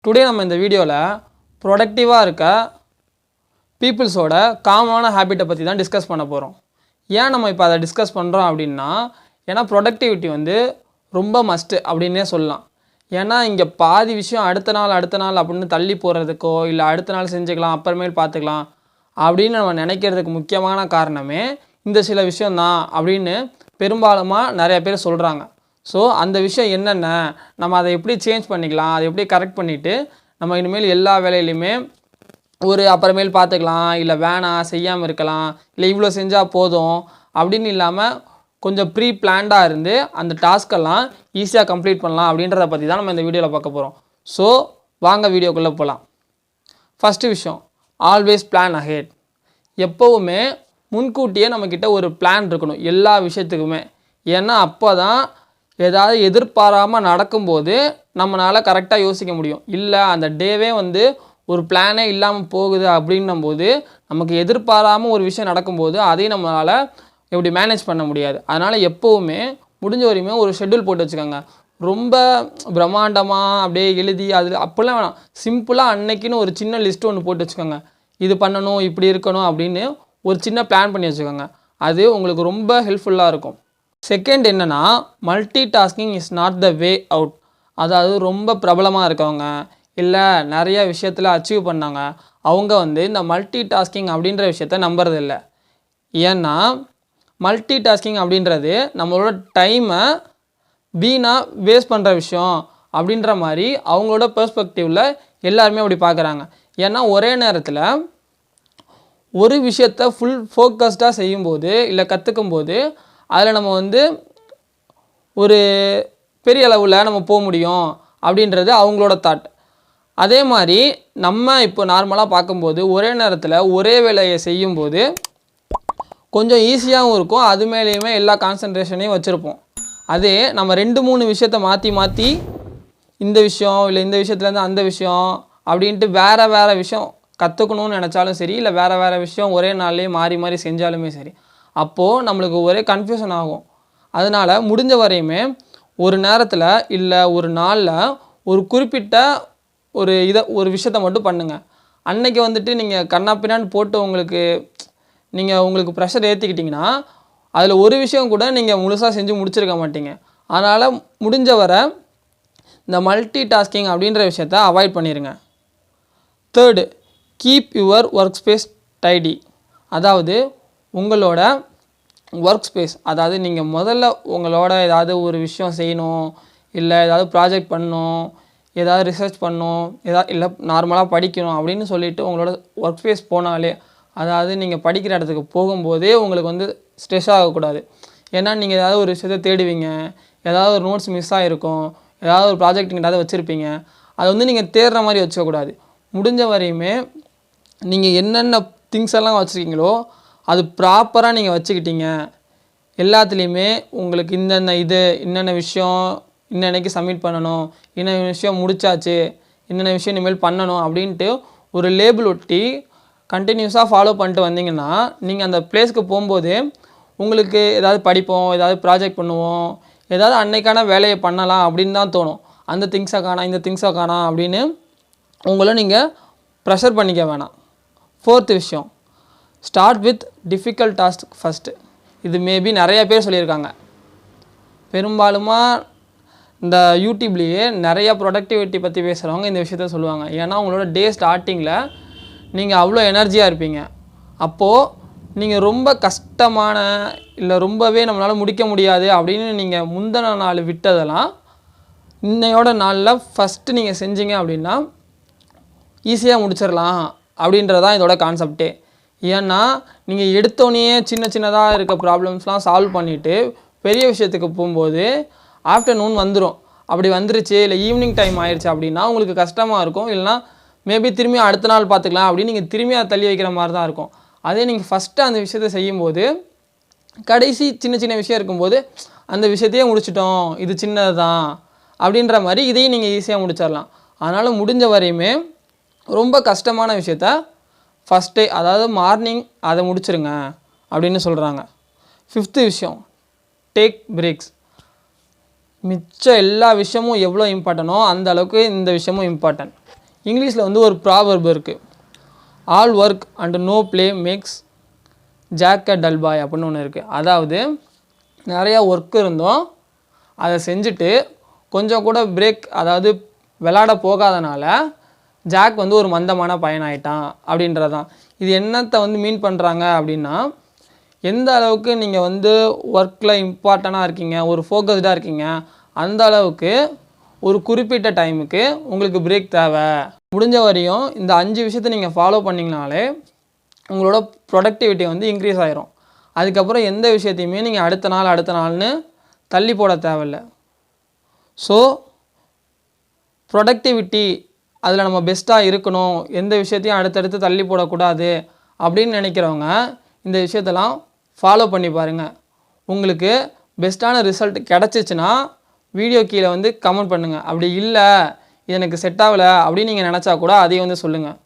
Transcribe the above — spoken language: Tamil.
டுடே நம்ம இந்த வீடியோவில் ப்ரொடக்டிவாக இருக்க பீப்புள்ஸோட காமனான ஹேபிட்டை பற்றி தான் டிஸ்கஸ் பண்ண போகிறோம். ஏன் நம்ம இப்போ அதை டிஸ்கஸ் பண்ணுறோம் அப்படின்னா, ஏன்னா ப்ரொடக்டிவிட்டி வந்து ரொம்ப மஸ்ட்டு அப்படின்னே சொல்லலாம். ஏன்னா இங்கே பாதி விஷயம் அடுத்த நாள் அப்படின்னு தள்ளி போகிறதுக்கோ இல்லை அடுத்த நாள் செஞ்சுக்கலாம் அப்புறமேல் பார்த்துக்கலாம் அப்படின்னு நம்ம நினைக்கிறதுக்கு முக்கியமான காரணமே இந்த சில விஷயந்தான் அப்படின்னு பெரும்பாலுமாக நிறைய பேர் சொல்கிறாங்க. ஸோ அந்த விஷயம் என்னென்ன, நம்ம அதை எப்படி சேஞ்ச் பண்ணிக்கலாம், அதை எப்படி கரெக்ட் பண்ணிவிட்டு நம்ம இனிமேல் எல்லா வேலையிலையுமே ஒரு அப்புறமேல் பார்த்துக்கலாம், இல்லை வேணாம் செய்யாமல் இருக்கலாம், இல்லை இவ்வளோ செஞ்சால் போதும் அப்படின்னு இல்லாமல் கொஞ்சம் ப்ரீ பிளான்டாக இருந்து அந்த டாஸ்க்கெல்லாம் ஈஸியாக கம்ப்ளீட் பண்ணலாம் அப்படின்றத பற்றி தான் நம்ம இந்த வீடியோவில் பார்க்க போகிறோம். ஸோ வாங்க வீடியோக்குள்ளே போகலாம். ஃபஸ்ட்டு விஷயம், ஆல்வேஸ் பிளான் அஹெட். எப்போவுமே முன்கூட்டியே நம்மக்கிட்ட ஒரு பிளான் இருக்கணும் எல்லா விஷயத்துக்குமே. ஏன்னா அப்போ தான் ஏதாவது எதிர்பாராமல் நடக்கும்போது நம்மளால் கரெக்டாக யோசிக்க முடியும். இல்லை அந்த டேவே வந்து ஒரு பிளானே இல்லாமல் போகுது அப்படின்னும்போது நமக்கு எதிர்பாராமல் ஒரு விஷயம் நடக்கும்போது அதையும் நம்மளால் எப்படி மேனேஜ் பண்ண முடியாது. அதனால் எப்போவுமே முடிஞ்ச வரையுமே ஒரு ஷெட்யூல் போட்டு வச்சுக்கோங்க. ரொம்ப பிரம்மாண்டமாக அப்படியே எழுதி அதில் அப்போல்லாம் வேணாம், சிம்பிளாக அன்னைக்குன்னு ஒரு சின்ன லிஸ்ட்டு ஒன்று போட்டு வச்சுக்கோங்க. இது பண்ணணும், இப்படி இருக்கணும் அப்படின்னு ஒரு சின்ன பிளான் பண்ணி வச்சுக்கோங்க. அது உங்களுக்கு ரொம்ப ஹெல்ப்ஃபுல்லாக இருக்கும். செகண்ட் என்னென்னா, multi tasking is not the way out. அதாவது ரொம்ப பிரபலமாக இருக்கவங்க இல்லை நிறைய விஷயத்தில் அச்சீவ் பண்ணாங்க, அவங்க வந்து இந்த மல்டி டாஸ்கிங் அப்படின்ற விஷயத்த நம்புறதில்லை. ஏன்னா மல்டி டாஸ்கிங் அப்படின்றது நம்மளோட டைமை வீணாக வேஸ்ட் பண்ணுற விஷயம் அப்படின்ற மாதிரி அவங்களோட பெர்ஸ்பெக்டிவில் எல்லாருமே அப்படி பார்க்குறாங்க. ஏன்னா ஒரே நேரத்தில் ஒரு விஷயத்தை ஃபுல் ஃபோக்கஸ்டாக செய்யும்போது இல்லை கற்றுக்கும்போது அதில் நம்ம வந்து ஒரு பெரிய அளவில் நம்ம போக முடியும் அப்படின்றது அவங்களோட தாட். அதே மாதிரி நம்ம இப்போ நார்மலாக பார்க்கும்போது ஒரே நேரத்தில் ஒரே வேலையை செய்யும்போது கொஞ்சம் ஈஸியாகவும் இருக்கும், அது மேலேயுமே எல்லா கான்சன்ட்ரேஷனையும் வச்சுருப்போம். அதே நம்ம 2-3 விஷயத்தை மாற்றி இந்த விஷயம் இல்லை இந்த விஷயத்துலேருந்து அந்த விஷயம் அப்படின்ட்டு வேறு விஷயம் கற்றுக்கணும்னு நினச்சாலும் சரி, இல்லை வேறு விஷயம் ஒரே நாள்லேயே மாறி செஞ்சாலுமே சரி, அப்போது நம்மளுக்கு ஒரே கன்ஃபியூஷன் ஆகும். அதனால் முடிஞ்ச வரையுமே ஒரு நேரத்தில் இல்லை ஒரு நாளில் ஒரு குறிப்பிட்ட ஒரு விஷயத்தை மட்டும் பண்ணுங்கள். அன்னைக்கு வந்துட்டு நீங்கள் கண்ணா பின்னான்னு போட்டு உங்களுக்கு ப்ரெஷர் ஏற்றிக்கிட்டிங்கன்னா அதில் ஒரு விஷயம் கூட நீங்கள் முழுசாக செஞ்சு முடிச்சிருக்க மாட்டீங்க. அதனால் முடிஞ்ச வரை இந்த மல்டி டாஸ்கிங் அப்படின்ற விஷயத்த அவாய்ட் பண்ணிடுங்க. Third, keep your work space tidy. அதாவது உங்களோட ஒர்க் ஸ்பேஸ், அதாவது நீங்கள் முதல்ல உங்களோட ஏதாவது ஒரு விஷயம் செய்யணும், இல்லை ஏதாவது ப்ராஜெக்ட் பண்ணணும், ஏதாவது ரிசர்ச் பண்ணணும், இல்லை நார்மலாக படிக்கணும் அப்படின்னு சொல்லிவிட்டு உங்களோட ஒர்க் ஸ்பேஸ் போனாலே, அதாவது நீங்கள் படிக்கிற இடத்துக்கு போகும்போதே உங்களுக்கு வந்து ஸ்ட்ரெஸ் ஆகக்கூடாது. ஏன்னா நீங்கள் ஏதாவது ஒரு விஷயத்தை தேடுவீங்க, ஏதாவது ஒரு நோட்ஸ் மிஸ் ஆகிருக்கும், ஏதாவது ஒரு ப்ராஜெக்ட் ஏதாவது வச்சுருப்பீங்க, அதை வந்து நீங்கள் தேடுற மாதிரி வச்சுக்கக்கூடாது. முடிஞ்ச வரையுமே நீங்கள் என்னென்ன திங்ஸ் எல்லாம் வச்சுருக்கீங்களோ அது ப்ராப்பராக நீங்கள் வச்சுக்கிட்டீங்க. எல்லாத்துலேயுமே உங்களுக்கு இன்னென்ன விஷயம் இன்னன்னைக்கு சப்மிட் பண்ணணும், இன்னென்ன விஷயம் முடிச்சாச்சு, இன்னென்ன விஷயம் இனிமேல் பண்ணணும் அப்படின்ட்டு ஒரு லேபிள் ஒட்டி கண்டினியூஸாக ஃபாலோ பண்ணிட்டு வந்தீங்கன்னா நீங்கள் அந்த பிளேஸ்க்கு போகும்போது உங்களுக்கு ஏதாவது படிப்போம், ஏதாவது ப்ராஜெக்ட் பண்ணுவோம், ஏதாவது அன்னைக்கான வேலையை பண்ணலாம் அப்படின்னு தான் தோணும். அந்த திங்ஸை காணாம் இந்த திங்ஸை காணாம் அப்படின்னு உங்களை நீங்கள் ப்ரெஷர் பண்ணிக்க வேணாம். ஃபோர்த்து விஷயம், start with difficult task first. இது மேபி நிறைய பேர் சொல்லியிருக்காங்க. பெரும்பாலுமா இந்த யூடியூப்லேயே நிறைய ப்ரொடக்டிவிட்டி பற்றி பேசுகிறவங்க இந்த விஷயத்த சொல்லுவாங்க. ஏன்னா உங்களோட டே ஸ்டார்டிங்கில் நீங்கள் அவ்வளோ எனர்ஜியாக இருப்பீங்க. அப்போது நீங்கள் ரொம்ப கஷ்டமான இல்லை ரொம்பவே நம்மளால் முடிக்க முடியாது அப்படின்னு நீங்கள் முந்தின நாள் விட்டதெல்லாம் இன்னையோட நாளில் ஃபஸ்ட்டு நீங்கள் செஞ்சீங்க அப்படின்னா ஈஸியாக முடிச்சிடலாம் அப்படின்றதான் இதோட கான்செப்டே. ஏன்னா நீங்கள் எடுத்தோடனே சின்னதாக இருக்க ப்ராப்ளம்ஸ்லாம் சால்வ் பண்ணிவிட்டு பெரிய விஷயத்துக்கு போகும்போது ஆஃப்டர்நூன் வந்துடும். அப்படி வந்துருச்சு இல்லை ஈவினிங் டைம் ஆயிடுச்சு அப்படின்னா உங்களுக்கு கஷ்டமாக இருக்கும். இல்லைனா மேபி திரும்பி அடுத்த நாள் பார்த்துக்கலாம் அப்படின்னு நீங்கள் திரும்பி அதை தள்ளி வைக்கிற மாதிரி தான் இருக்கும். அதே நீங்கள் ஃபஸ்ட்டு அந்த விஷயத்தை செய்யும்போது கடைசி சின்ன விஷயம் இருக்கும்போது அந்த விஷயத்தையே முடிச்சிட்டோம், இது சின்னது தான் அப்படின்ற மாதிரி இதையும் நீங்கள் ஈஸியாக முடிச்சிடலாம். அதனால் முடிஞ்ச வரையுமே ரொம்ப கஷ்டமான விஷயத்த ஃபஸ்ட்டே, அதாவது மார்னிங் அதை முடிச்சிருங்க அப்படின்னு சொல்கிறாங்க. ஃபிஃப்த்து விஷயம், டேக் பிரேக்ஸ். மிச்ச எல்லா விஷயமும் எவ்வளோ இம்பார்ட்டனோ அந்த அளவுக்கு இந்த விஷயமும் இம்பார்ட்டன்ட். இங்கிலீஷில் வந்து ஒரு ப்ராவர்ப் இருக்குது, all work and no play makes Jack a dull boy அப்படின்னு ஒன்று இருக்குது. அதாவது நிறையா ஒர்க் இருந்தோம், அதை செஞ்சுட்டு கொஞ்சம் கூட பிரேக், அதாவது விளாட போகாதனால ஜாக் வந்து ஒரு மந்தமான பையனாயிட்டான் அப்படின்றதான். இது என்னத்தை வந்து மீன் பண்ணுறாங்க அப்படின்னா, எந்த அளவுக்கு நீங்கள் வந்து ஒர்க்கில் இம்பார்ட்டண்ட்டாக இருக்கீங்க, ஒரு ஃபோக்கஸ்டாக இருக்கீங்க, அந்த அளவுக்கு ஒரு குறிப்பிட்ட டைமுக்கு உங்களுக்கு பிரேக் தேவை. முடிஞ்ச வரையும் இந்த 5 விஷயத்தை நீங்கள் ஃபாலோ பண்ணிங்கனாலே உங்களோட ப்ரொடக்டிவிட்டி வந்து இன்க்ரீஸ் ஆகிரும். அதுக்கப்புறம் எந்த விஷயத்தையுமே நீங்கள் அடுத்த நாள்னு தள்ளி போட தேவையில்லை. ஸோ ப்ரொடக்டிவிட்டி அதில் நம்ம பெஸ்ட்டாக இருக்கணும், எந்த விஷயத்தையும் அடுத்தடுத்து தள்ளி போடக்கூடாது அப்படின்னு நினைக்கிறவங்க இந்த விஷயத்தெல்லாம் ஃபாலோ பண்ணி பாருங்கள். உங்களுக்கு பெஸ்ட்டான ரிசல்ட் கிடச்சிச்சின்னா வீடியோ கீழே வந்து கமெண்ட் பண்ணுங்கள். அப்படி இல்லை இது எனக்கு செட் ஆகலை அப்படின்னு நீங்கள் நினச்சா கூட அதையும் வந்து சொல்லுங்கள்.